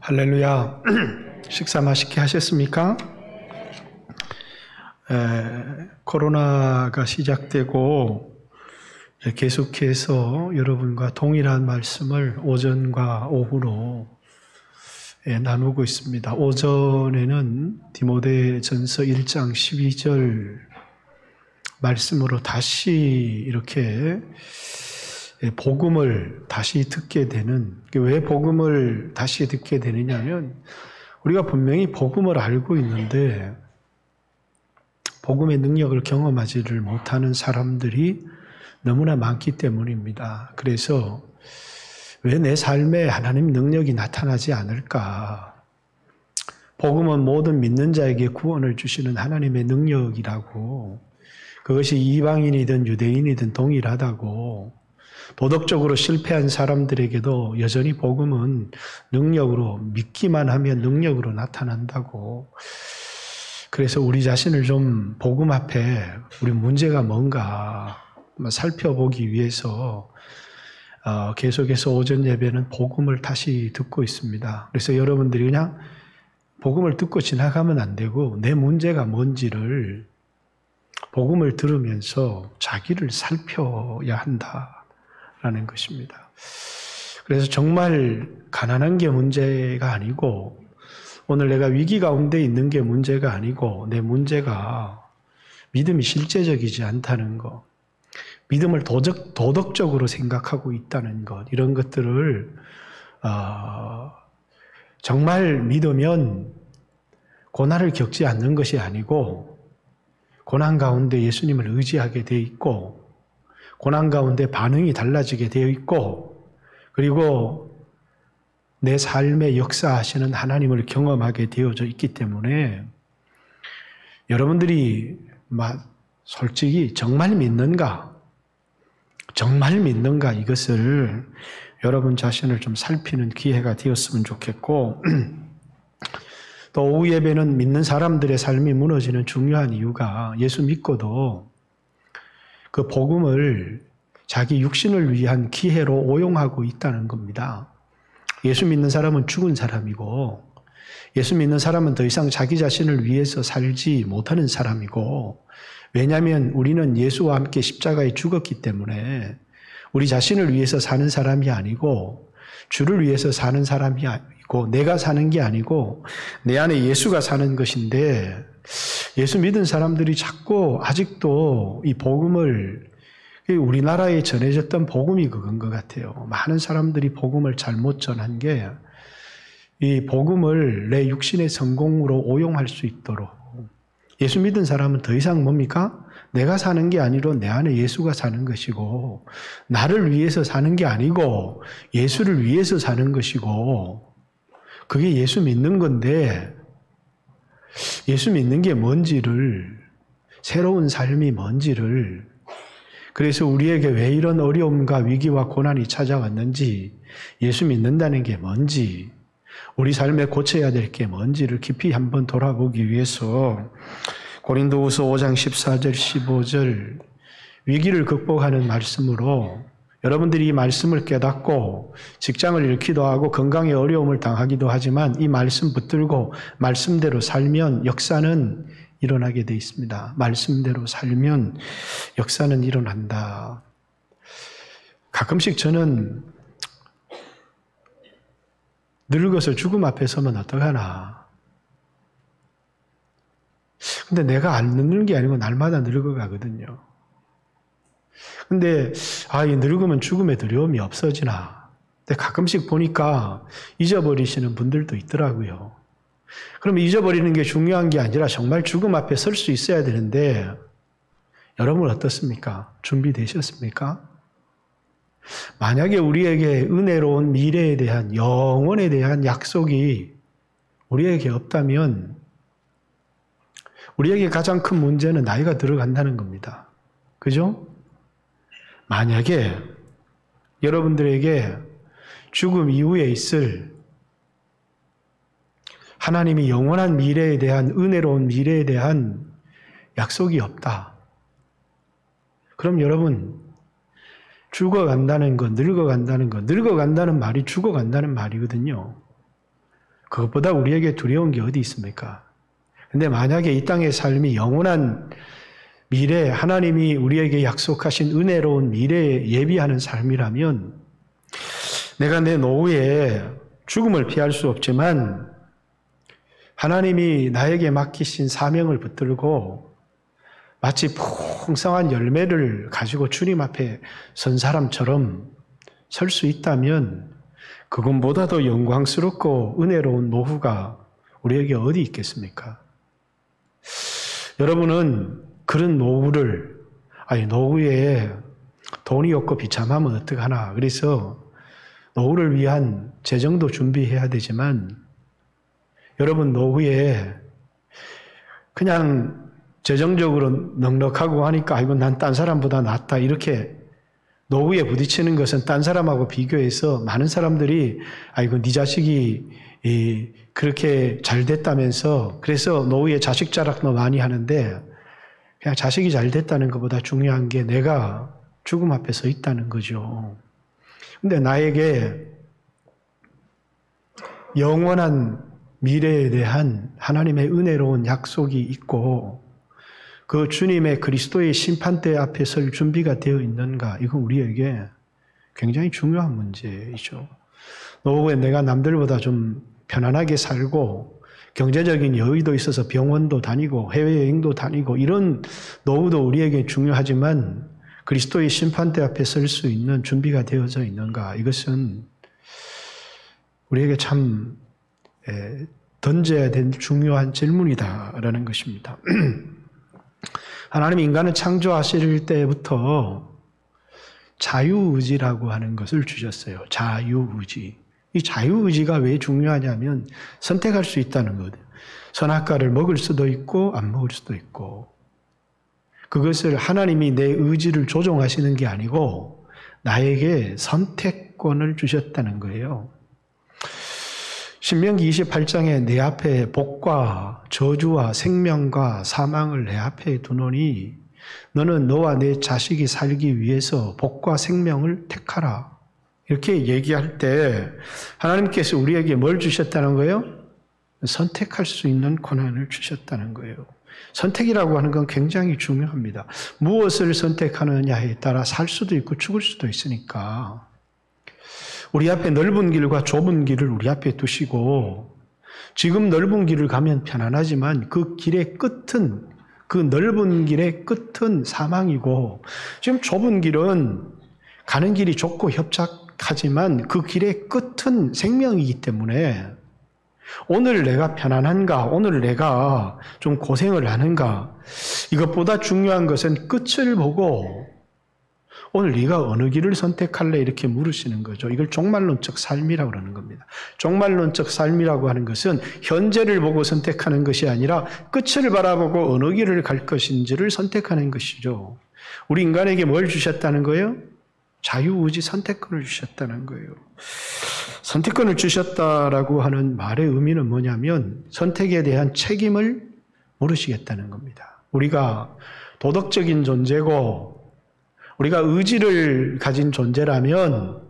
할렐루야. 식사 맛있게 하셨습니까? 코로나가 시작되고 계속해서 여러분과 동일한 말씀을 오전과 오후로 나누고 있습니다. 오전에는 디모데전서 1장 12절 말씀으로 다시 이렇게 복음을 다시 듣게 되는, 왜 복음을 다시 듣게 되느냐 하면 우리가 분명히 복음을 알고 있는데 복음의 능력을 경험하지를 못하는 사람들이 너무나 많기 때문입니다. 그래서 왜 내 삶에 하나님 능력이 나타나지 않을까? 복음은 모든 믿는 자에게 구원을 주시는 하나님의 능력이라고, 그것이 이방인이든 유대인이든 동일하다고, 도덕적으로 실패한 사람들에게도 여전히 복음은 능력으로, 믿기만 하면 능력으로 나타난다고. 그래서 우리 자신을 좀 복음 앞에 우리 문제가 뭔가 살펴보기 위해서 계속해서 오전 예배는 복음을 다시 듣고 있습니다. 그래서 여러분들이 그냥 복음을 듣고 지나가면 안 되고 내 문제가 뭔지를 복음을 들으면서 자기를 살펴야 한다라는 것입니다. 그래서 정말 가난한 게 문제가 아니고 오늘 내가 위기 가운데 있는 게 문제가 아니고 내 문제가 믿음이 실제적이지 않다는 것, 믿음을 도덕적으로 생각하고 있다는 것, 이런 것들을 정말 믿으면 고난을 겪지 않는 것이 아니고 고난 가운데 예수님을 의지하게 되어 있고 고난 가운데 반응이 달라지게 되어 있고 그리고 내 삶에 역사하시는 하나님을 경험하게 되어져 있기 때문에 여러분들이 솔직히 정말 믿는가 이것을 여러분 자신을 좀 살피는 기회가 되었으면 좋겠고 또 오후 예배는 믿는 사람들의 삶이 무너지는 중요한 이유가 예수 믿고도 그 복음을 자기 육신을 위한 기회로 오용하고 있다는 겁니다. 예수 믿는 사람은 죽은 사람이고 예수 믿는 사람은 더 이상 자기 자신을 위해서 살지 못하는 사람이고, 왜냐하면 우리는 예수와 함께 십자가에 죽었기 때문에 우리 자신을 위해서 사는 사람이 아니고 주를 위해서 사는 사람이 아니고 내가 사는 게 아니고 내 안에 예수가 사는 것인데, 예수 믿은 사람들이 자꾸 아직도 이 복음을, 우리나라에 전해졌던 복음이 그건 것 같아요. 많은 사람들이 복음을 잘못 전한 게 이 복음을 내 육신의 성공으로 오용할 수 있도록, 예수 믿은 사람은 더 이상 뭡니까? 내가 사는 게 아니라 내 안에 예수가 사는 것이고 나를 위해서 사는 게 아니고 예수를 위해서 사는 것이고, 그게 예수 믿는 건데 예수 믿는 게 뭔지를, 새로운 삶이 뭔지를, 그래서 우리에게 왜 이런 어려움과 위기와 고난이 찾아왔는지, 예수 믿는다는 게 뭔지, 우리 삶에 고쳐야 될 게 뭔지를 깊이 한번 돌아보기 위해서 고린도후서 5장 14절 15절 위기를 극복하는 말씀으로, 여러분들이 이 말씀을 깨닫고 직장을 잃기도 하고 건강에 어려움을 당하기도 하지만 이 말씀 붙들고 말씀대로 살면 역사는 일어나게 돼 있습니다. 말씀대로 살면 역사는 일어난다. 가끔씩 저는 늙어서 죽음 앞에 서면 어떡하나. 근데 내가 안 늙는 게 아니고 날마다 늙어가거든요. 근데 이 늙으면 죽음의 두려움이 없어지나. 근데 가끔씩 보니까 잊어버리시는 분들도 있더라고요. 그럼 잊어버리는 게 중요한 게 아니라 정말 죽음 앞에 설 수 있어야 되는데, 여러분 어떻습니까? 준비되셨습니까? 만약에 우리에게 은혜로운 미래에 대한, 영원에 대한 약속이 우리에게 없다면 우리에게 가장 큰 문제는 나이가 들어간다는 겁니다. 그죠? 만약에 여러분들에게 죽음 이후에 있을 하나님이 영원한 미래에 대한, 은혜로운 미래에 대한 약속이 없다. 그럼 여러분, 죽어간다는 것, 늙어간다는 것, 늙어간다는 말이 죽어간다는 말이거든요. 그것보다 우리에게 두려운 게 어디 있습니까? 근데 만약에 이 땅의 삶이 영원한 미래, 하나님이 우리에게 약속하신 은혜로운 미래에 예비하는 삶이라면 내가 내 노후에 죽음을 피할 수 없지만 하나님이 나에게 맡기신 사명을 붙들고 마치 풍성한 열매를 가지고 주님 앞에 선 사람처럼 설 수 있다면 그것보다 더 영광스럽고 은혜로운 노후가 우리에게 어디 있겠습니까? 여러분은 그런 노후를, 노후에 돈이 없고 비참하면 어떡하나. 그래서 노후를 위한 재정도 준비해야 되지만 여러분 노후에 그냥 재정적으로 넉넉하고 하니까 난 딴 사람보다 낫다 이렇게 노후에 부딪히는 것은 딴 사람하고 비교해서 많은 사람들이 네 자식이 그렇게 잘 됐다면서 그래서 노후에 자식 자랑도 많이 하는데 그냥 자식이 잘 됐다는 것보다 중요한 게 내가 죽음 앞에 서 있다는 거죠. 근데 나에게 영원한 미래에 대한 하나님의 은혜로운 약속이 있고 그 주님의 그리스도의 심판대 앞에 설 준비가 되어 있는가? 이건 우리에게 굉장히 중요한 문제이죠. 노후에 내가 남들보다 좀 편안하게 살고 경제적인 여유도 있어서 병원도 다니고 해외여행도 다니고 이런 노후도 우리에게 중요하지만 그리스도의 심판대 앞에 설 수 있는 준비가 되어져 있는가? 이것은 우리에게 참 던져야 될 중요한 질문이다라는 것입니다. 하나님 인간을 창조하실 때부터 자유의지라고 하는 것을 주셨어요. 자유의지. 이 자유의지가 왜 중요하냐면 선택할 수 있다는 거예요. 선악과를 먹을 수도 있고 안 먹을 수도 있고 그것을 하나님이 내 의지를 조종하시는 게 아니고 나에게 선택권을 주셨다는 거예요. 신명기 28장에 내 앞에 복과 저주와 생명과 사망을 내 앞에 두노니 너는 너와 내 자식이 살기 위해서 복과 생명을 택하라. 이렇게 얘기할 때 하나님께서 우리에게 뭘 주셨다는 거예요? 선택할 수 있는 권한을 주셨다는 거예요. 선택이라고 하는 건 굉장히 중요합니다. 무엇을 선택하느냐에 따라 살 수도 있고 죽을 수도 있으니까 우리 앞에 넓은 길과 좁은 길을 우리 앞에 두시고 지금 넓은 길을 가면 편안하지만 그 길의 끝은 그 넓은 길의 끝은 사망이고 지금 좁은 길은 가는 길이 좁고 협착하지만 그 길의 끝은 생명이기 때문에 오늘 내가 편안한가 오늘 내가 좀 고생을 하는가 이것보다 중요한 것은 끝을 보고 오늘 네가 어느 길을 선택할래? 이렇게 물으시는 거죠. 이걸 종말론적 삶이라고 그러는 겁니다. 종말론적 삶이라고 하는 것은 현재를 보고 선택하는 것이 아니라 끝을 바라보고 어느 길을 갈 것인지를 선택하는 것이죠. 우리 인간에게 뭘 주셨다는 거예요? 자유의지 선택권을 주셨다는 거예요. 선택권을 주셨다라고 하는 말의 의미는 뭐냐면 선택에 대한 책임을 물으시겠다는 겁니다. 우리가 도덕적인 존재고 우리가 의지를 가진 존재라면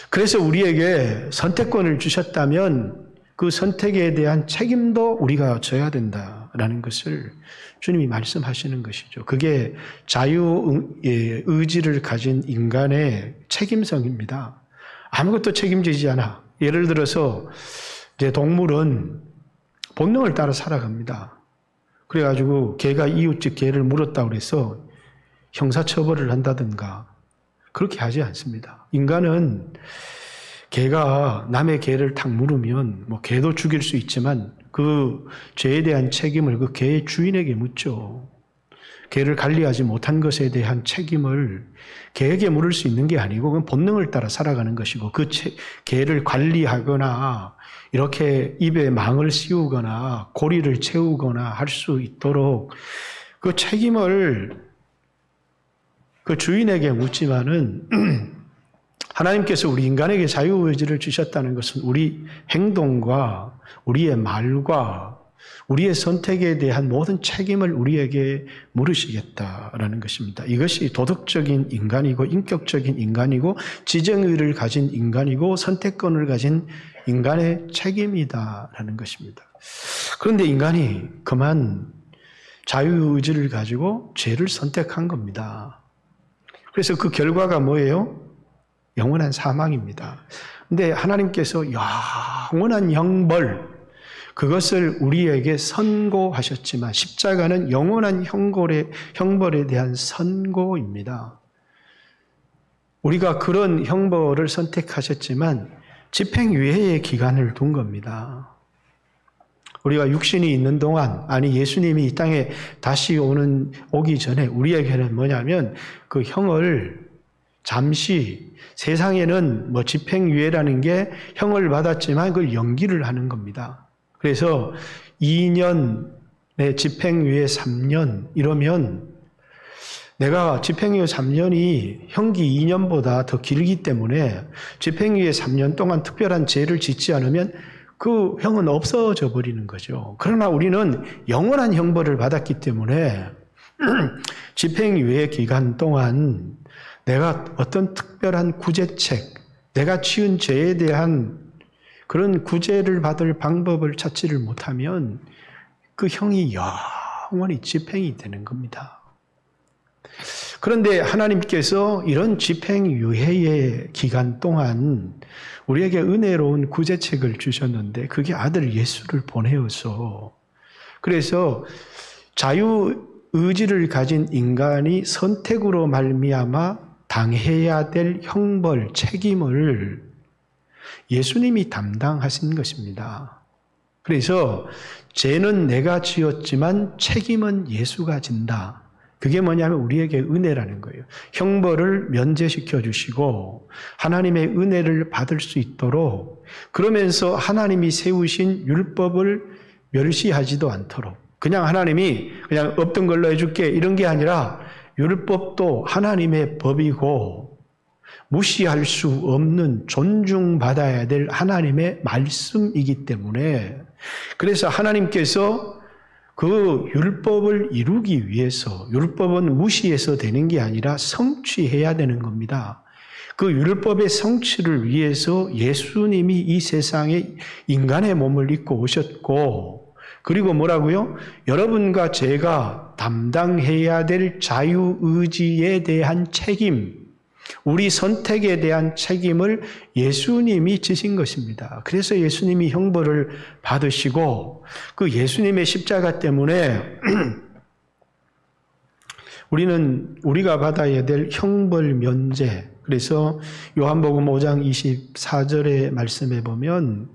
그래서 우리에게 선택권을 주셨다면 그 선택에 대한 책임도 우리가 져야 된다라는 것을 주님이 말씀하시는 것이죠. 그게 자유의지를 가진 인간의 책임성입니다. 아무것도 책임지지 않아. 예를 들어서 이제 동물은 본능을 따라 살아갑니다. 그래가지고 개가 이웃집 개를 물었다고 그래서 형사처벌을 한다든가 그렇게 하지 않습니다. 인간은 개가 남의 개를 탁 물으면 개도 죽일 수 있지만 그 죄에 대한 책임을 그 개의 주인에게 묻죠. 개를 관리하지 못한 것에 대한 책임을 개에게 물을 수 있는 게 아니고 그건 본능을 따라 살아가는 것이고 그 개를 관리하거나 이렇게 입에 망을 씌우거나 고리를 채우거나 할 수 있도록 그 책임을 그 주인에게 묻지만은 하나님께서 우리 인간에게 자유의지를 주셨다는 것은 우리 행동과 우리의 말과 우리의 선택에 대한 모든 책임을 우리에게 물으시겠다라는 것입니다. 이것이 도덕적인 인간이고 인격적인 인간이고 지정의를 가진 인간이고 선택권을 가진 인간의 책임이다라는 것입니다. 그런데 인간이 그만 자유의지를 가지고 죄를 선택한 겁니다. 그래서 그 결과가 뭐예요? 영원한 사망입니다. 근데 하나님께서 영원한 형벌, 그것을 우리에게 선고하셨지만 십자가는 영원한 형벌에 대한 선고입니다. 우리가 그런 형벌을 선택하셨지만 집행유예의 기간을 둔 겁니다. 우리가 육신이 있는 동안, 아니 예수님이 이 땅에 다시 오기 전에 우리에게는 뭐냐면 그 형을 잠시, 세상에는 뭐 집행유예라는 게 형을 받았지만 그걸 연기를 하는 겁니다. 그래서 2년의 집행유예 3년 이러면 내가 집행유예 3년이 형기 2년보다 더 길기 때문에 집행유예 3년 동안 특별한 죄를 짓지 않으면 그 형은 없어져 버리는 거죠. 그러나 우리는 영원한 형벌을 받았기 때문에 집행유예 기간 동안 내가 어떤 특별한 구제책, 내가 지은 죄에 대한 그런 구제를 받을 방법을 찾지를 못하면 그 형이 영원히 집행이 되는 겁니다. 그런데 하나님께서 이런 집행유예의 기간 동안 우리에게 은혜로운 구제책을 주셨는데 그게 아들 예수를 보내어서, 그래서 자유의지를 가진 인간이 선택으로 말미암아 당해야 될 형벌, 책임을 예수님이 담당하신 것입니다. 그래서 죄는 내가 지었지만 책임은 예수가 진다. 그게 뭐냐면 우리에게 은혜라는 거예요. 형벌을 면제시켜 주시고 하나님의 은혜를 받을 수 있도록, 그러면서 하나님이 세우신 율법을 멸시하지도 않도록, 그냥 하나님이 그냥 없던 걸로 해줄게 이런 게 아니라 율법도 하나님의 법이고 무시할 수 없는 존중받아야 될 하나님의 말씀이기 때문에, 그래서 하나님께서 그 율법을 이루기 위해서, 율법은 무시해서 되는 게 아니라 성취해야 되는 겁니다. 그 율법의 성취를 위해서 예수님이 이 세상에 인간의 몸을 입고 오셨고, 그리고 뭐라고요? 여러분과 제가 담당해야 될 자유의지에 대한 책임, 우리 선택에 대한 책임을 예수님이 지신 것입니다. 그래서 예수님이 형벌을 받으시고 그 예수님의 십자가 때문에 우리가 받아야 될 형벌 면제, 그래서 요한복음 5장 24절의 말씀에 보면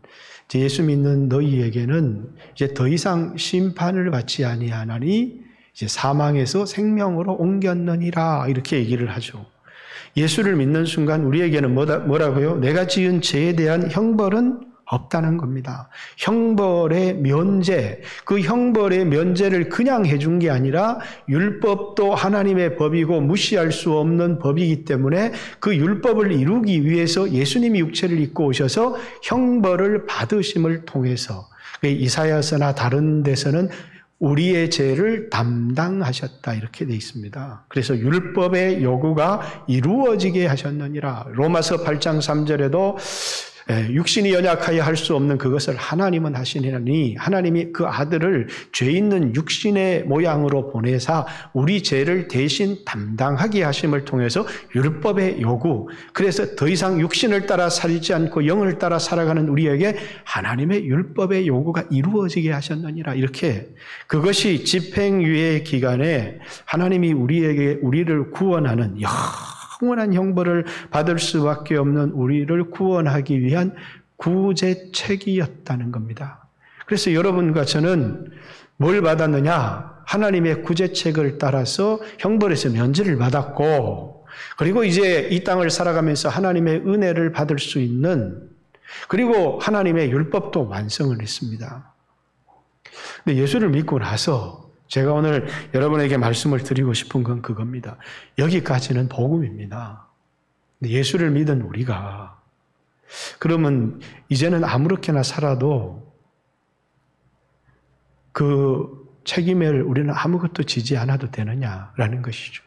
예수 믿는 너희에게는 이제 더 이상 심판을 받지 아니하나니 이제 사망에서 생명으로 옮겼느니라 이렇게 얘기를 하죠. 예수를 믿는 순간 우리에게는 뭐라고요? 내가 지은 죄에 대한 형벌은 없다는 겁니다. 형벌의 면제, 그 형벌의 면제를 그냥 해준 게 아니라 율법도 하나님의 법이고 무시할 수 없는 법이기 때문에 그 율법을 이루기 위해서 예수님이 육체를 입고 오셔서 형벌을 받으심을 통해서, 이사야서나 다른 데서는 우리의 죄를 담당하셨다 이렇게 되어 있습니다. 그래서 율법의 요구가 이루어지게 하셨느니라. 로마서 8장 3절에도 육신이 연약하여 할 수 없는 그것을 하나님은 하시느니 하나님이 그 아들을 죄 있는 육신의 모양으로 보내사 우리 죄를 대신 담당하게 하심을 통해서 율법의 요구, 그래서 더 이상 육신을 따라 살지 않고 영을 따라 살아가는 우리에게 하나님의 율법의 요구가 이루어지게 하셨느니라. 이렇게 그것이 집행유예 기간에 하나님이 우리를 구원하는 영원한 형벌을 받을 수밖에 없는 우리를 구원하기 위한 구제책이었다는 겁니다. 그래서 여러분과 저는 뭘 받았느냐? 하나님의 구제책을 따라서 형벌에서 면제를 받았고, 그리고 이제 이 땅을 살아가면서 하나님의 은혜를 받을 수 있는, 그리고 하나님의 율법도 완성을 했습니다. 근데 예수를 믿고 나서 제가 오늘 여러분에게 말씀을 드리고 싶은 건 그겁니다. 여기까지는 복음입니다. 예수를 믿은 우리가 그러면 이제는 아무렇게나 살아도 그 책임을 우리는 아무것도 지지 않아도 되느냐라는 것이죠.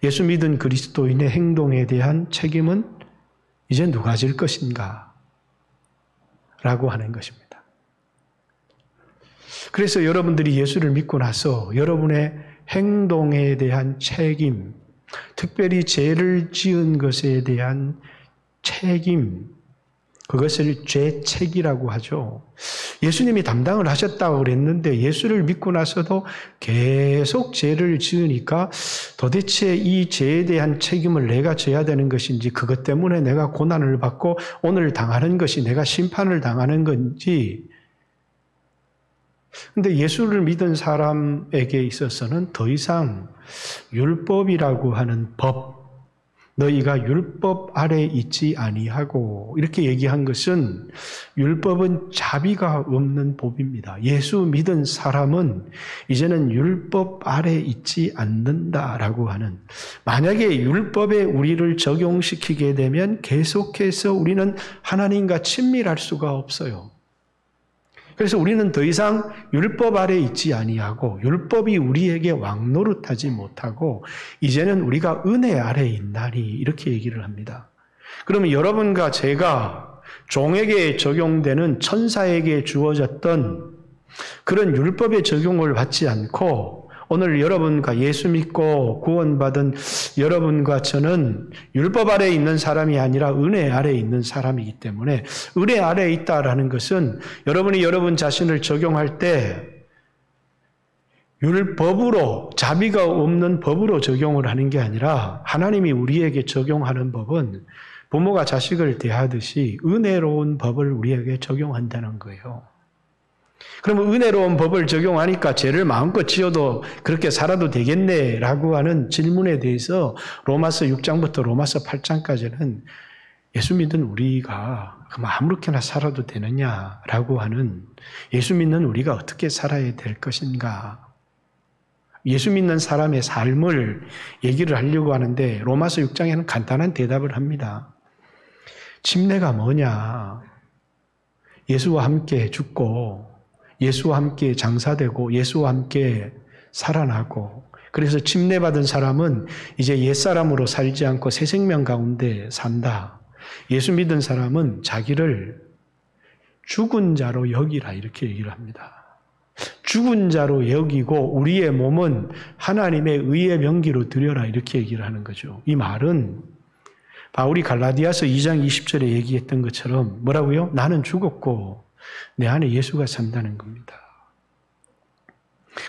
예수 믿은 그리스도인의 행동에 대한 책임은 이제 누가 질 것인가? 라고 하는 것입니다. 그래서 여러분들이 예수를 믿고 나서 여러분의 행동에 대한 책임, 특별히 죄를 지은 것에 대한 책임, 그것을 죄책이라고 하죠. 예수님이 담당을 하셨다고 그랬는데 예수를 믿고 나서도 계속 죄를 지으니까 도대체 이 죄에 대한 책임을 내가 져야 되는 것인지, 그것 때문에 내가 고난을 받고 오늘 당하는 것이 내가 심판을 당하는 건지. 근데 예수를 믿은 사람에게 있어서는 더 이상 율법이라고 하는 법, 너희가 율법 아래 있지 아니하고, 이렇게 얘기한 것은 율법은 자비가 없는 법입니다. 예수 믿은 사람은 이제는 율법 아래 있지 않는다라고 하는, 만약에 율법에 우리를 적용시키게 되면 계속해서 우리는 하나님과 친밀할 수가 없어요. 그래서 우리는 더 이상 율법 아래 있지 아니하고 율법이 우리에게 왕노릇하지 못하고 이제는 우리가 은혜 아래 있나니, 이렇게 얘기를 합니다. 그러면 여러분과 제가 종에게 적용되는 천사에게 주어졌던 그런 율법의 적용을 받지 않고 오늘 여러분과 예수 믿고 구원받은 여러분과 저는 율법 아래에 있는 사람이 아니라 은혜 아래에 있는 사람이기 때문에, 은혜 아래에 있다라는 것은 여러분이 여러분 자신을 적용할 때 율법으로, 자비가 없는 법으로 적용을 하는 게 아니라 하나님이 우리에게 적용하는 법은 부모가 자식을 대하듯이 은혜로운 법을 우리에게 적용한다는 거예요. 그러면 은혜로운 법을 적용하니까 죄를 마음껏 지어도 그렇게 살아도 되겠네라고 하는 질문에 대해서 로마서 6장부터 로마서 8장까지는 예수 믿는 우리가 아무렇게나 살아도 되느냐라고 하는, 예수 믿는 우리가 어떻게 살아야 될 것인가, 예수 믿는 사람의 삶을 얘기를 하려고 하는데 로마서 6장에는 간단한 대답을 합니다. 침례가 뭐냐? 예수와 함께 죽고 예수와 함께 장사되고 예수와 함께 살아나고, 그래서 침례받은 사람은 이제 옛사람으로 살지 않고 새 생명 가운데 산다. 예수 믿은 사람은 자기를 죽은 자로 여기라, 이렇게 얘기를 합니다. 죽은 자로 여기고 우리의 몸은 하나님의 의의 명기로 드려라, 이렇게 얘기를 하는 거죠. 이 말은 바울이 갈라디아서 2장 20절에 얘기했던 것처럼 뭐라고요? 나는 죽었고 내 안에 예수가 산다는 겁니다.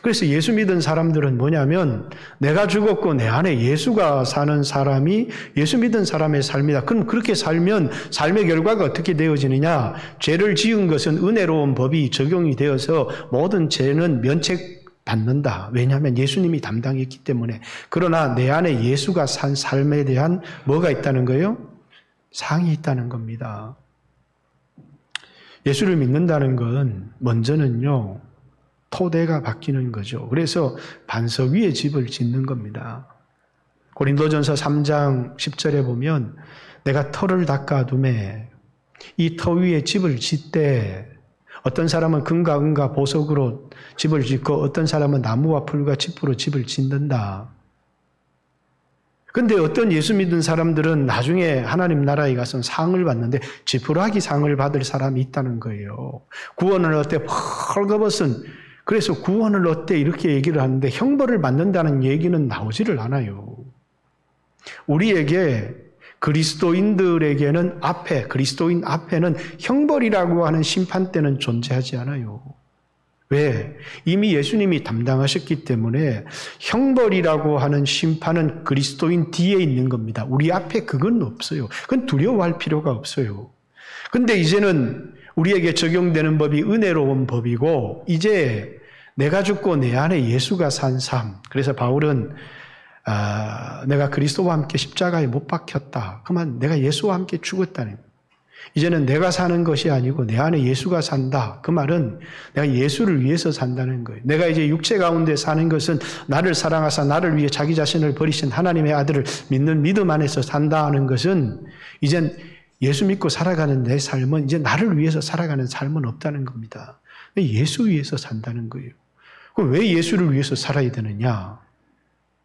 그래서 예수 믿은 사람들은 뭐냐면 내가 죽었고 내 안에 예수가 사는 사람이 예수 믿은 사람의 삶이다. 그럼 그렇게 살면 삶의 결과가 어떻게 되어지느냐? 죄를 지은 것은 은혜로운 법이 적용이 되어서 모든 죄는 면책받는다. 왜냐하면 예수님이 담당했기 때문에. 그러나 내 안에 예수가 산 삶에 대한 뭐가 있다는 거예요? 상이 있다는 겁니다. 예수를 믿는다는 건 먼저는요, 토대가 바뀌는 거죠. 그래서 반석 위에 집을 짓는 겁니다. 고린도전서 3장 10절에 보면 내가 터를 닦아두매 이 터 위에 집을 짓되, 어떤 사람은 금과 보석으로 집을 짓고 어떤 사람은 나무와 풀과 짚으로 집을 짓는다. 근데 어떤 예수 믿은 사람들은 나중에 하나님 나라에 가서 상을 받는데 지푸라기 상을 받을 사람이 있다는 거예요. 구원을 얻되 헐거벗은, 그래서 구원을 얻되 이렇게 얘기를 하는데 형벌을 받는다는 얘기는 나오지를 않아요. 우리에게 그리스도인들에게는 그리스도인 앞에는 형벌이라고 하는 심판대는 존재하지 않아요. 왜? 이미 예수님이 담당하셨기 때문에 형벌이라고 하는 심판은 그리스도인 뒤에 있는 겁니다. 우리 앞에 그건 없어요. 그건 두려워할 필요가 없어요. 근데 이제는 우리에게 적용되는 법이 은혜로운 법이고, 이제 내가 죽고 내 안에 예수가 산 삶. 그래서 바울은 내가 그리스도와 함께 십자가에 못 박혔다. 그러면 내가 예수와 함께 죽었다는 거예요. 이제는 내가 사는 것이 아니고 내 안에 예수가 산다. 그 말은 내가 예수를 위해서 산다는 거예요. 내가 이제 육체 가운데 사는 것은 나를 사랑하사 나를 위해 자기 자신을 버리신 하나님의 아들을 믿는 믿음 안에서 산다는 것은 이젠 예수 믿고 살아가는 내 삶은 이제 나를 위해서 살아가는 삶은 없다는 겁니다. 예수 위해서 산다는 거예요. 그럼 왜 예수를 위해서 살아야 되느냐?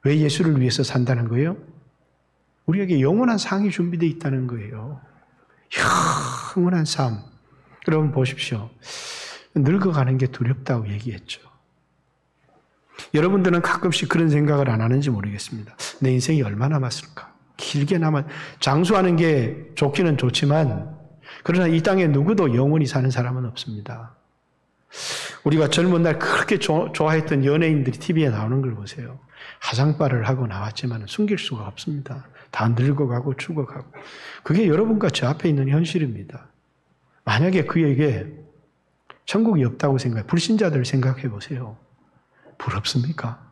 왜 예수를 위해서 산다는 거예요? 우리에게 영원한 상이 준비되어 있다는 거예요. 영원한 삶. 여러분 보십시오. 늙어가는 게 두렵다고 얘기했죠. 여러분들은 가끔씩 그런 생각을 안 하는지 모르겠습니다. 내 인생이 얼마 남았을까? 길게 장수하는 게 좋기는 좋지만 그러나 이 땅에 누구도 영원히 사는 사람은 없습니다. 우리가 젊은 날 그렇게 좋아했던 연예인들이 TV에 나오는 걸 보세요. 화장발을 하고 나왔지만 숨길 수가 없습니다. 다 늙어가고 죽어가고. 그게 여러분과 저 앞에 있는 현실입니다. 만약에 그에게 천국이 없다고 생각해, 불신자들 생각해 보세요. 부럽습니까?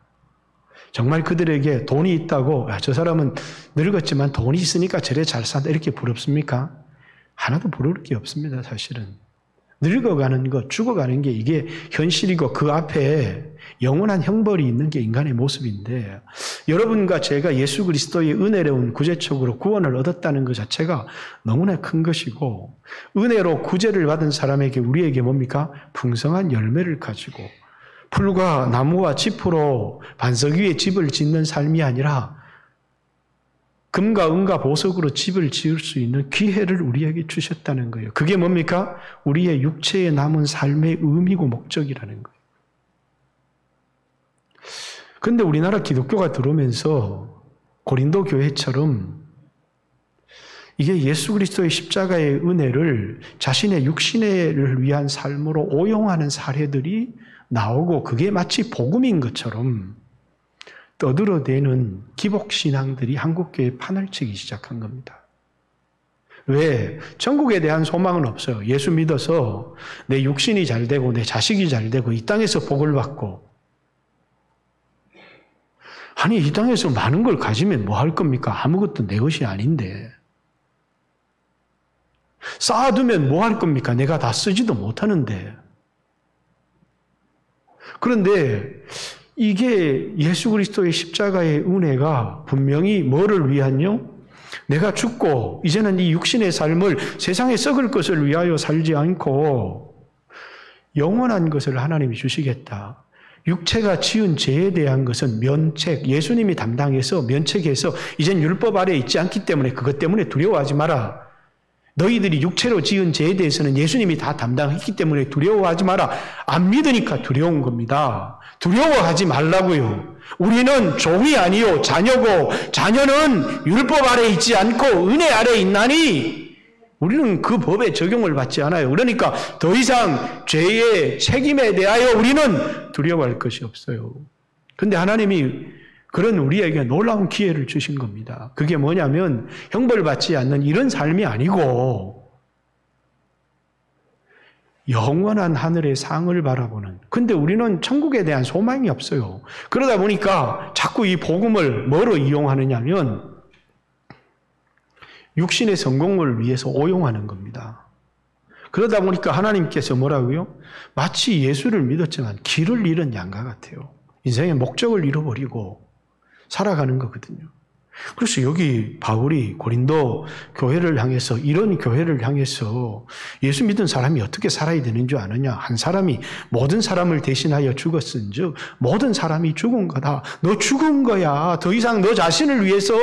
정말 그들에게 돈이 있다고, 저 사람은 늙었지만 돈이 있으니까 저래 잘 산다, 이렇게 부럽습니까? 하나도 부러울 게 없습니다, 사실은. 늙어가는 것, 죽어가는 게 이게 현실이고 그 앞에 영원한 형벌이 있는 게 인간의 모습인데 여러분과 제가 예수 그리스도의 은혜로운 구제책으로 구원을 얻었다는 것 자체가 너무나 큰 것이고 은혜로 구제를 받은 사람에게 우리에게 뭡니까? 풍성한 열매를 가지고 풀과 나무와 짚으로 반석 위에 집을 짓는 삶이 아니라 금과 은과 보석으로 집을 지을 수 있는 기회를 우리에게 주셨다는 거예요. 그게 뭡니까? 우리의 육체에 남은 삶의 의미고 목적이라는 거예요. 그런데 우리나라 기독교가 들어오면서 고린도 교회처럼 이게 예수 그리스도의 십자가의 은혜를 자신의 육신을 위한 삶으로 오용하는 사례들이 나오고 그게 마치 복음인 것처럼 떠들어대는 기복신앙들이 한국교회에 판을 치기 시작한 겁니다. 왜? 천국에 대한 소망은 없어요. 예수 믿어서 내 육신이 잘 되고 내 자식이 잘 되고 이 땅에서 복을 받고 아니 이 땅에서 많은 걸 가지면 뭐 할 겁니까? 아무것도 내 것이 아닌데 쌓아두면 뭐 할 겁니까? 내가 다 쓰지도 못하는데 그런데 이게 예수 그리스도의 십자가의 은혜가 분명히 뭐를 위한요? 내가 죽고 이제는 이 육신의 삶을 세상에 썩을 것을 위하여 살지 않고 영원한 것을 하나님이 주시겠다. 육체가 지은 죄에 대한 것은 면책, 예수님이 담당해서 면책해서 이젠 율법 아래에 있지 않기 때문에 그것 때문에 두려워하지 마라. 너희들이 육체로 지은 죄에 대해서는 예수님이 다 담당했기 때문에 두려워하지 마라. 안 믿으니까 두려운 겁니다. 두려워하지 말라고요. 우리는 종이 아니요 자녀고 자녀는 율법 아래에 있지 않고 은혜 아래에 있나니 우리는 그 법에 적용을 받지 않아요. 그러니까 더 이상 죄의 책임에 대하여 우리는 두려워할 것이 없어요. 그런데 하나님이 그런 우리에게 놀라운 기회를 주신 겁니다. 그게 뭐냐면 형벌받지 않는 이런 삶이 아니고 영원한 하늘의 상을 바라보는. 근데 우리는 천국에 대한 소망이 없어요. 그러다 보니까 자꾸 이 복음을 뭐로 이용하느냐면 육신의 성공을 위해서 오용하는 겁니다. 그러다 보니까 하나님께서 뭐라고요? 마치 예수를 믿었지만 길을 잃은 양과 같아요. 인생의 목적을 잃어버리고 살아가는 거거든요. 그래서 여기 바울이 고린도 교회를 향해서 이런 교회를 향해서 예수 믿은 사람이 어떻게 살아야 되는 줄 아느냐? 한 사람이 모든 사람을 대신하여 죽었은즉 모든 사람이 죽은 거다. 너 죽은 거야. 더 이상 너 자신을 위해서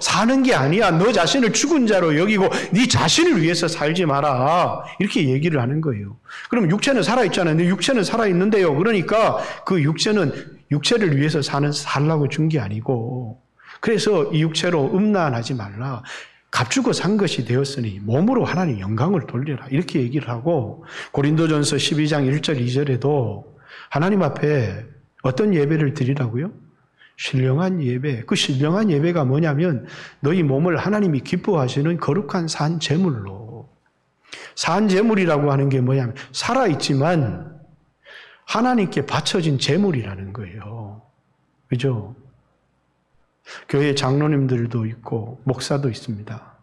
사는 게 아니야. 너 자신을 죽은 자로 여기고 네 자신을 위해서 살지 마라. 이렇게 얘기를 하는 거예요. 그럼 육체는 살아있잖아요. 근데 육체는 살아있는데요. 그러니까 그 육체를 위해서 살라고 준 게 아니고 그래서 이 육체로 음란하지 말라. 값주고 산 것이 되었으니 몸으로 하나님 영광을 돌려라. 이렇게 얘기를 하고 고린도전서 12장 1절 2절에도 하나님 앞에 어떤 예배를 드리라고요? 신령한 예배. 그 신령한 예배가 뭐냐면 너희 몸을 하나님이 기뻐하시는 거룩한 산 제물로. 산 제물이라고 하는 게 뭐냐면 살아있지만 하나님께 바쳐진 제물이라는 거예요. 그죠? 교회 장로님들도 있고 목사도 있습니다.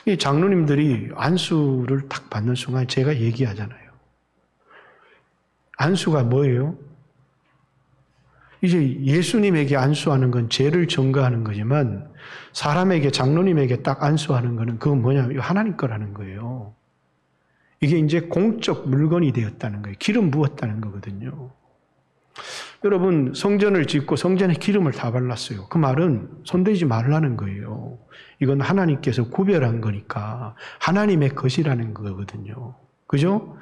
이 장로님들이 안수를 딱 받는 순간 제가 얘기하잖아요. 안수가 뭐예요? 이제 예수님에게 안수하는 건 죄를 전가하는 거지만 사람에게, 장로님에게 딱 안수하는 거는 그건 뭐냐면 하나님 거라는 거예요. 이게 이제 공적 물건이 되었다는 거예요. 기름 부었다는 거거든요. 여러분, 성전을 짓고 성전에 기름을 다 발랐어요. 그 말은 손대지 말라는 거예요. 이건 하나님께서 구별한 거니까 하나님의 것이라는 거거든요. 그죠?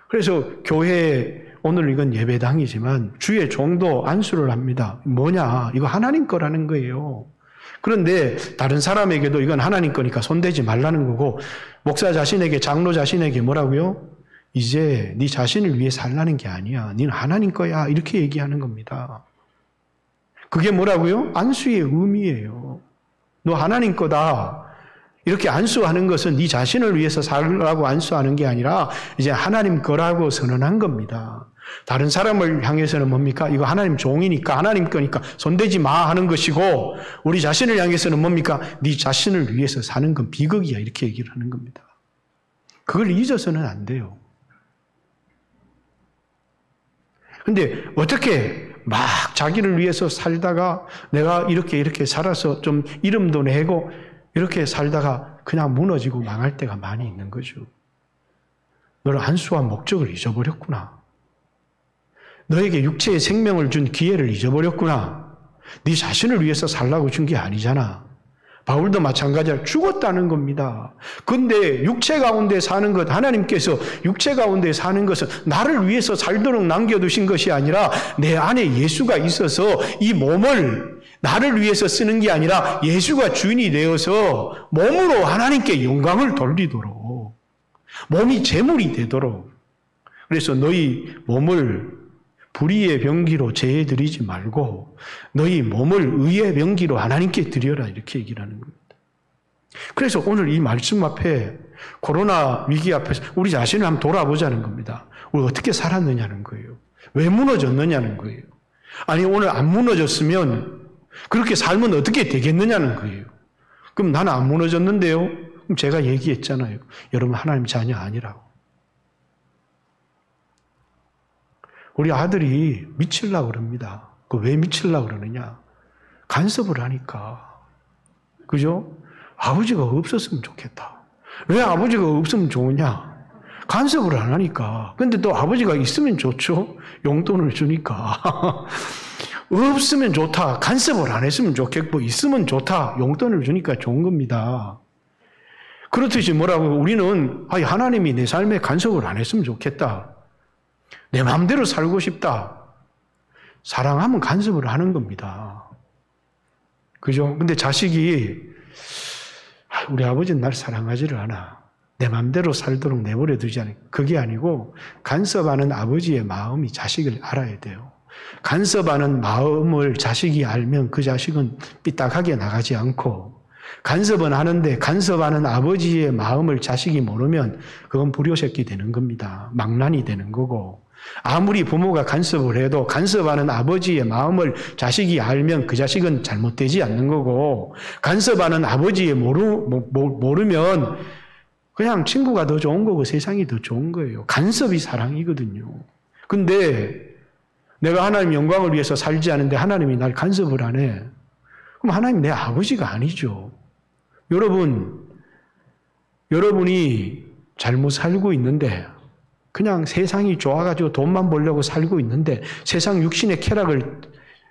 그래서 교회에 오늘 이건 예배당이지만 주의 종도 안수를 합니다. 뭐냐? 이거 하나님 거라는 거예요. 그런데 다른 사람에게도 이건 하나님 거니까 손대지 말라는 거고, 목사 자신에게, 장로 자신에게 뭐라고요? 이제 네 자신을 위해 살라는 게 아니야. 너는 하나님 거야. 이렇게 얘기하는 겁니다. 그게 뭐라고요? 안수의 의미예요. 너 하나님 거다. 이렇게 안수하는 것은 네 자신을 위해서 살라고 안수하는 게 아니라 이제 하나님 거라고 선언한 겁니다. 다른 사람을 향해서는 뭡니까? 이거 하나님 종이니까, 하나님 거니까 손대지 마 하는 것이고, 우리 자신을 향해서는 뭡니까? 네 자신을 위해서 사는 건 비극이야. 이렇게 얘기를 하는 겁니다. 그걸 잊어서는 안 돼요. 근데 어떻게 막 자기를 위해서 살다가 내가 이렇게 살아서 좀 이름도 내고 이렇게 살다가 그냥 무너지고 망할 때가 많이 있는 거죠. 너를 안수한 목적을 잊어버렸구나. 너에게 육체의 생명을 준 기회를 잊어버렸구나. 네 자신을 위해서 살라고 준 게 아니잖아. 바울도 마찬가지로 죽었다는 겁니다. 그런데 육체 가운데 사는 것, 하나님께서 육체 가운데 사는 것은 나를 위해서 살도록 남겨두신 것이 아니라 내 안에 예수가 있어서 이 몸을 나를 위해서 쓰는 게 아니라 예수가 주인이 되어서 몸으로 하나님께 영광을 돌리도록, 몸이 제물이 되도록. 그래서 너희 몸을 불의의 병기로 제해드리지 말고 너희 몸을 의의 병기로 하나님께 드려라, 이렇게 얘기를 하는 겁니다. 그래서 오늘 이 말씀 앞에, 코로나 위기 앞에서 우리 자신을 한번 돌아보자는 겁니다. 우리 어떻게 살았느냐는 거예요. 왜 무너졌느냐는 거예요. 아니, 오늘 안 무너졌으면 그렇게 살면 어떻게 되겠느냐는 거예요. 그럼 나는 안 무너졌는데요? 그럼 제가 얘기했잖아요. 여러분, 하나님 자녀 아니라고. 우리 아들이 미치려고 그럽니다. 그 왜 미치려고 그러느냐? 간섭을 하니까. 그죠? 아버지가 없었으면 좋겠다. 왜 아버지가 없으면 좋으냐? 간섭을 안 하니까. 근데 또 아버지가 있으면 좋죠? 용돈을 주니까. 없으면 좋다. 간섭을 안 했으면 좋겠고, 있으면 좋다. 용돈을 주니까 좋은 겁니다. 그렇듯이 뭐라고, 우리는 하나님이 내 삶에 간섭을 안 했으면 좋겠다. 내 마음대로 살고 싶다. 사랑하면 간섭을 하는 겁니다. 그죠? 근데 자식이 우리 아버지는 날 사랑하지를 않아. 내 마음대로 살도록 내버려 두지 않아요. 그게 아니고 간섭하는 아버지의 마음이 자식을 알아야 돼요. 간섭하는 마음을 자식이 알면 그 자식은 삐딱하게 나가지 않고, 간섭은 하는데 간섭하는 아버지의 마음을 자식이 모르면 그건 불효새끼 되는 겁니다. 망난이 되는 거고, 아무리 부모가 간섭을 해도 간섭하는 아버지의 마음을 자식이 알면 그 자식은 잘못되지 않는 거고, 간섭하는 아버지의 모르면 그냥 친구가 더 좋은 거고 세상이 더 좋은 거예요. 간섭이 사랑이거든요. 근데 내가 하나님 영광을 위해서 살지 않은데 하나님이 날 간섭을 안 해. 그럼 하나님 내 아버지가 아니죠. 여러분이 잘못 살고 있는데, 그냥 세상이 좋아가지고 돈만 벌려고 살고 있는데, 세상 육신의 쾌락을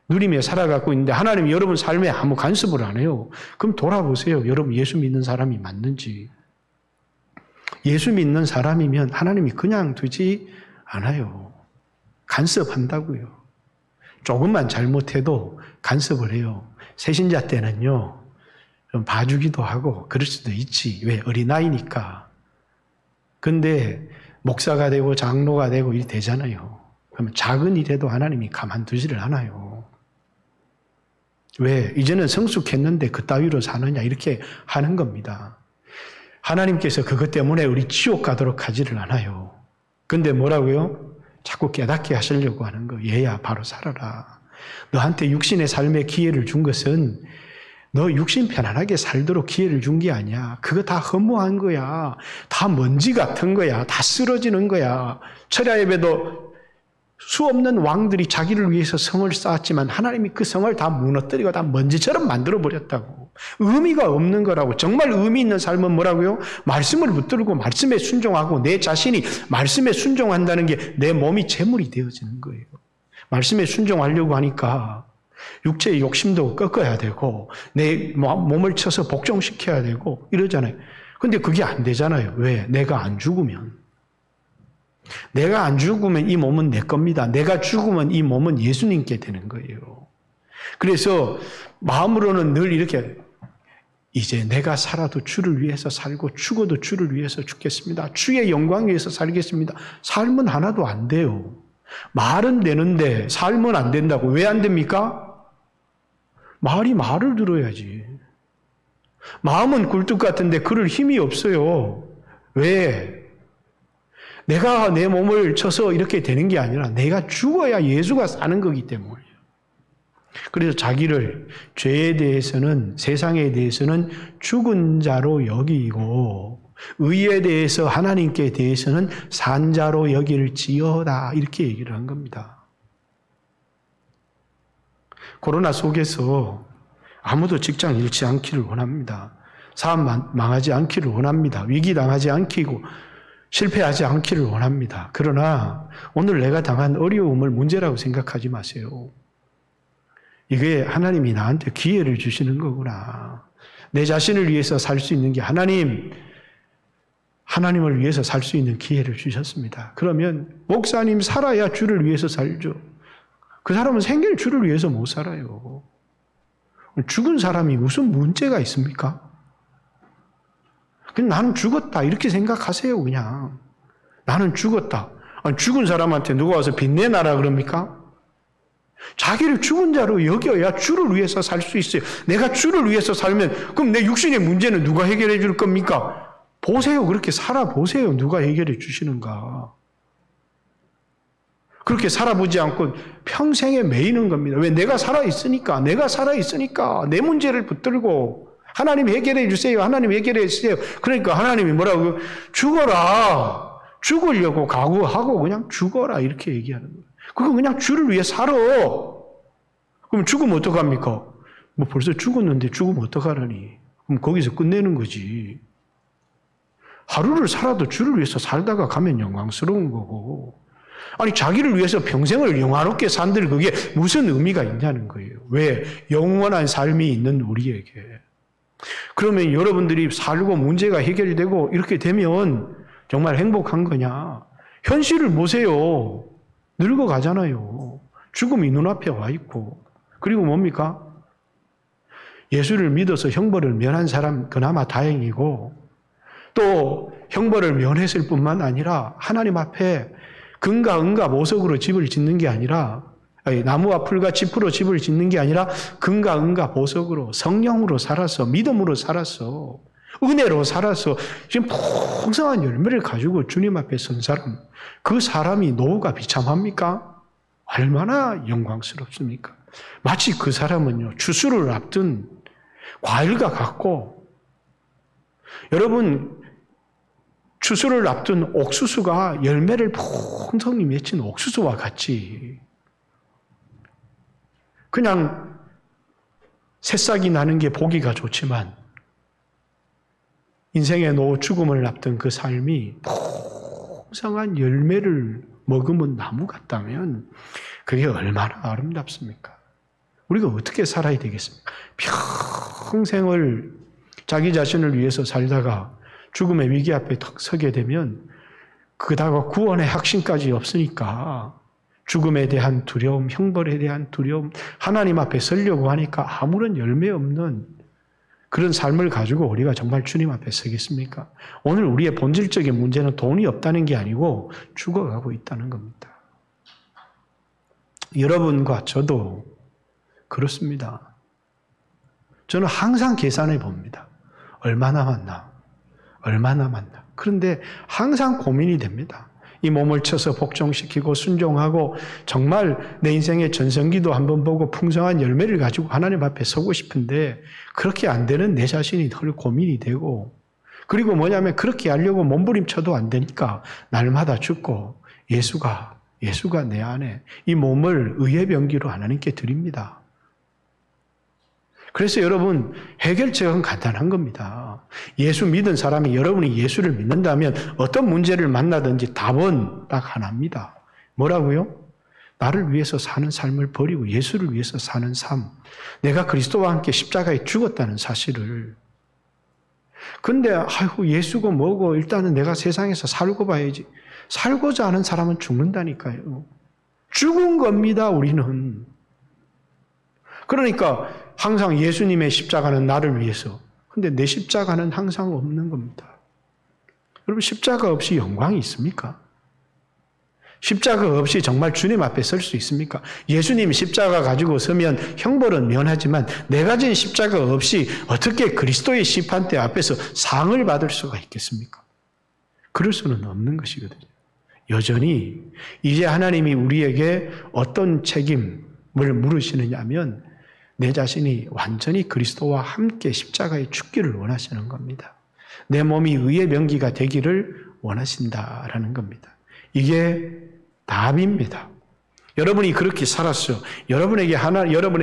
누리며 살아가고 있는데 하나님이 여러분 삶에 아무 간섭을 안 해요. 그럼 돌아보세요. 여러분 예수 믿는 사람이 맞는지. 예수 믿는 사람이면 하나님이 그냥 두지 않아요. 간섭한다고요. 조금만 잘못해도 간섭을 해요. 새신자 때는요, 좀 봐주기도 하고 그럴 수도 있지. 왜? 어린아이니까. 근데 목사가 되고 장로가 되고 이렇게 되잖아요. 그러면 작은 일에도 하나님이 가만두지를 않아요. 왜? 이제는 성숙했는데 그따위로 사느냐, 이렇게 하는 겁니다. 하나님께서 그것 때문에 우리 지옥 가도록 하지를 않아요. 근데 뭐라고요? 자꾸 깨닫게 하시려고 하는 거. 얘야, 바로 살아라. 너한테 육신의 삶의 기회를 준 것은 너 육신 편안하게 살도록 기회를 준 게 아니야. 그거 다 허무한 거야. 다 먼지 같은 거야. 다 쓰러지는 거야. 철야 예배도 수없는 왕들이 자기를 위해서 성을 쌓았지만 하나님이 그 성을 다 무너뜨리고 다 먼지처럼 만들어버렸다고. 의미가 없는 거라고. 정말 의미 있는 삶은 뭐라고요? 말씀을 붙들고 말씀에 순종하고 내 자신이 말씀에 순종한다는 게 내 몸이 제물이 되어지는 거예요. 말씀에 순종하려고 하니까 육체의 욕심도 꺾어야 되고 내 몸을 쳐서 복종시켜야 되고 이러잖아요. 근데 그게 안 되잖아요. 왜? 내가 안 죽으면. 내가 안 죽으면 이 몸은 내 겁니다. 내가 죽으면 이 몸은 예수님께 되는 거예요. 그래서 마음으로는 늘 이렇게 이제 내가 살아도 주를 위해서 살고 죽어도 주를 위해서 죽겠습니다. 주의 영광 위해서 살겠습니다. 삶은 하나도 안 돼요. 말은 되는데 삶은 안 된다고. 왜 안 됩니까? 말을 들어야지. 마음은 굴뚝 같은데 그럴 힘이 없어요. 왜? 내가 내 몸을 쳐서 이렇게 되는 게 아니라 내가 죽어야 예수가 사는 거기 때문이에요. 그래서 자기를 죄에 대해서는 세상에 대해서는 죽은 자로 여기고 의에 대해서 하나님께 대해서는 산 자로 여길지어다 이렇게 얘기를 한 겁니다. 코로나 속에서 아무도 직장 잃지 않기를 원합니다. 사업 망하지 않기를 원합니다. 위기 당하지 않기고 실패하지 않기를 원합니다. 그러나 오늘 내가 당한 어려움을 문제라고 생각하지 마세요. 이게 하나님이 나한테 기회를 주시는 거구나. 내 자신을 위해서 살 수 있는 게 하나님을 위해서 살 수 있는 기회를 주셨습니다. 그러면 목사님 살아야 주를 위해서 살죠. 그 사람은 생길 주를 위해서 못 살아요. 죽은 사람이 무슨 문제가 있습니까? 그냥 나는 죽었다 이렇게 생각하세요. 그냥 나는 죽었다. 아니, 죽은 사람한테 누가 와서 빛내놔라 그럽니까? 자기를 죽은 자로 여겨야 주를 위해서 살 수 있어요. 내가 주를 위해서 살면 그럼 내 육신의 문제는 누가 해결해 줄 겁니까? 보세요. 그렇게 살아보세요. 누가 해결해 주시는가. 그렇게 살아보지 않고 평생에 매이는 겁니다. 왜? 내가 살아있으니까 내 문제를 붙들고 하나님 해결해 주세요. 하나님 해결해 주세요. 그러니까 하나님이 뭐라고? 죽어라. 죽으려고 각오하고 그냥 죽어라 이렇게 얘기하는 거예요. 그거 그냥 주를 위해 살아. 그럼 죽으면 어떡합니까? 뭐 벌써 죽었는데 죽으면 어떡하라니. 그럼 거기서 끝내는 거지. 하루를 살아도 주를 위해서 살다가 가면 영광스러운 거고. 아니 자기를 위해서 평생을 영화롭게 산들 그게 무슨 의미가 있냐는 거예요. 왜? 영원한 삶이 있는 우리에게. 그러면 여러분들이 살고 문제가 해결이 되고 이렇게 되면 정말 행복한 거냐? 현실을 보세요. 늙어가잖아요. 죽음이 눈앞에 와 있고. 그리고 뭡니까? 예수를 믿어서 형벌을 면한 사람 그나마 다행이고 또 형벌을 면했을 뿐만 아니라 하나님 앞에 금과 은과 보석으로 집을 짓는 게 아니라 나무와 풀과 짚으로 집을 짓는 게 아니라 금과 은과 보석으로 성령으로 살아서 믿음으로 살아서 은혜로 살아서 지금 풍성한 열매를 가지고 주님 앞에 선 사람, 그 사람이 노후가 비참합니까? 얼마나 영광스럽습니까? 마치 그 사람은요 추수를 앞둔 과일과 같고, 여러분 추수를 앞둔 옥수수가 열매를 풍성히 맺힌 옥수수와 같이 그냥 새싹이 나는 게 보기가 좋지만 인생의 노후 죽음을 앞둔 그 삶이 풍성한 열매를 머금은 나무 같다면 그게 얼마나 아름답습니까? 우리가 어떻게 살아야 되겠습니까? 평생을 자기 자신을 위해서 살다가 죽음의 위기 앞에 턱 서게 되면 그다가 구원의 확신까지 없으니까 죽음에 대한 두려움, 형벌에 대한 두려움, 하나님 앞에 서려고 하니까 아무런 열매 없는 그런 삶을 가지고 우리가 정말 주님 앞에 서겠습니까? 오늘 우리의 본질적인 문제는 돈이 없다는 게 아니고 죽어가고 있다는 겁니다. 여러분과 저도 그렇습니다. 저는 항상 계산해 봅니다. 얼마 남았나? 얼마 남았나? 그런데 항상 고민이 됩니다. 이 몸을 쳐서 복종시키고 순종하고 정말 내 인생의 전성기도 한번 보고 풍성한 열매를 가지고 하나님 앞에 서고 싶은데 그렇게 안 되는 내 자신이 늘 고민이 되고, 그리고 뭐냐면 그렇게 하려고 몸부림쳐도 안 되니까 날마다 죽고 예수가 예수가 내 안에 이 몸을 의의 병기로 하나님께 드립니다. 그래서 여러분 해결책은 간단한 겁니다. 예수 믿은 사람이 여러분이 예수를 믿는다면 어떤 문제를 만나든지 답은 딱 하나입니다. 뭐라고요? 나를 위해서 사는 삶을 버리고 예수를 위해서 사는 삶. 내가 그리스도와 함께 십자가에 죽었다는 사실을. 근데 아이고 예수고 뭐고 일단은 내가 세상에서 살고 봐야지. 살고자 하는 사람은 죽는다니까요. 죽은 겁니다, 우리는. 그러니까 항상 예수님의 십자가는 나를 위해서. 근데 내 십자가는 항상 없는 겁니다. 여러분 십자가 없이 영광이 있습니까? 십자가 없이 정말 주님 앞에 설 수 있습니까? 예수님이 십자가 가지고 서면 형벌은 면하지만 내가 진 십자가 없이 어떻게 그리스도의 심판대 앞에서 상을 받을 수가 있겠습니까? 그럴 수는 없는 것이거든요. 여전히 이제 하나님이 우리에게 어떤 책임을 물으시느냐 하면 내 자신이 완전히 그리스도와 함께 십자가에 죽기를 원하시는 겁니다. 내 몸이 의의 병기가 되기를 원하신다라는 겁니다. 이게 답입니다. 여러분이 그렇게 살았어요. 여러분의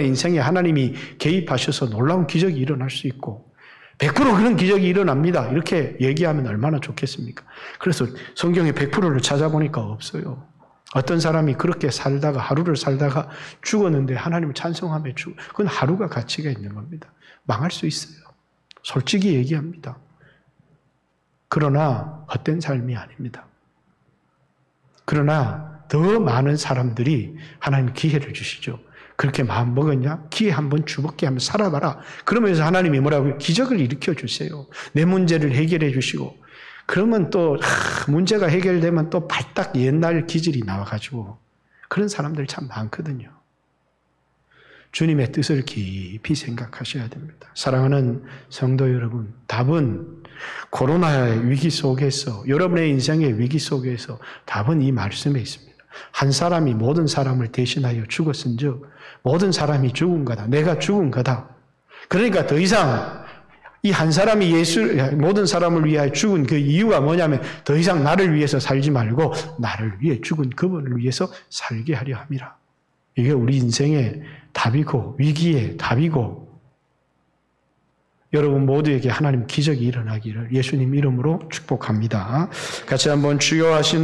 인생에 하나님이 개입하셔서 놀라운 기적이 일어날 수 있고 100% 그런 기적이 일어납니다. 이렇게 얘기하면 얼마나 좋겠습니까? 그래서 성경에 100%를 찾아보니까 없어요. 어떤 사람이 그렇게 살다가 하루를 살다가 죽었는데 하나님을 찬송하며 죽어. 그건 하루가 가치가 있는 겁니다. 망할 수 있어요. 솔직히 얘기합니다. 그러나 헛된 삶이 아닙니다. 그러나 더 많은 사람들이 하나님 기회를 주시죠. 그렇게 마음 먹었냐? 기회 한번 주먹게 한번 살아봐라. 그러면서 하나님이 뭐라고요? 기적을 일으켜 주세요. 내 문제를 해결해 주시고 그러면 또 문제가 해결되면 또 발딱 옛날 기질이 나와가지고 그런 사람들 참 많거든요. 주님의 뜻을 깊이 생각하셔야 됩니다. 사랑하는 성도 여러분, 답은 코로나의 위기 속에서 여러분의 인생의 위기 속에서 답은 이 말씀에 있습니다. 한 사람이 모든 사람을 대신하여 죽었은즉 모든 사람이 죽은 거다. 내가 죽은 거다. 그러니까 더 이상 이 한 사람이 모든 사람을 위하여 죽은 그 이유가 뭐냐면 더 이상 나를 위해서 살지 말고 나를 위해 죽은 그분을 위해서 살게 하려 함이라. 이게 우리 인생의 답이고 위기의 답이고 여러분 모두에게 하나님 기적이 일어나기를 예수님 이름으로 축복합니다. 같이 한번 주여 하신